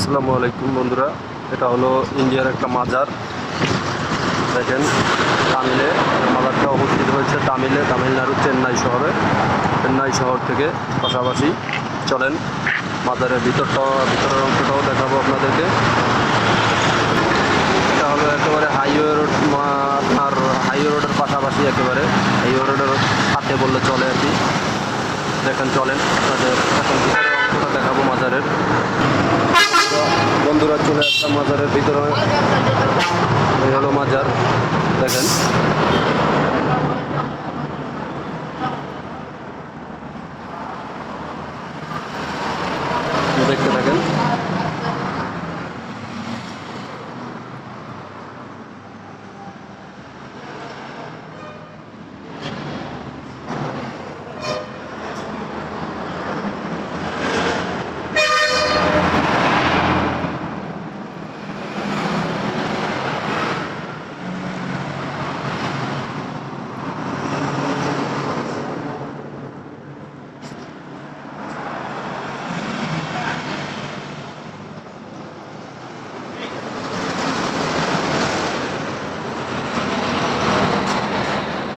আসসালামু আলাইকুম বন্ধুরা, এটা হলো ইন্ডিয়ার একটা মাজার। দেখেন তামিলে মাজারটা অবস্থিত হয়েছে তামিলনাড়ু চেন্নাই শহর থেকে পাশাপাশি। চলেন মাজারের ভিতরের অংশটাও দেখাবো আপনাদেরকে। এটা হলো একেবারে হাইওয়ে রোড, আপনার হাইওয়ে রোডের পাশাপাশি, একেবারে হাইওয়ে রোডের হাতে বললে চলে আর কি। দেখেন চলেন আপনাদের এখন ভিতরের অংশটা দেখাবো মাজারের। বন্ধুরা চলে আসলাম মাজারের ভিতরে। এই হলো মাজার, দেখেন দেখতে থাকেন।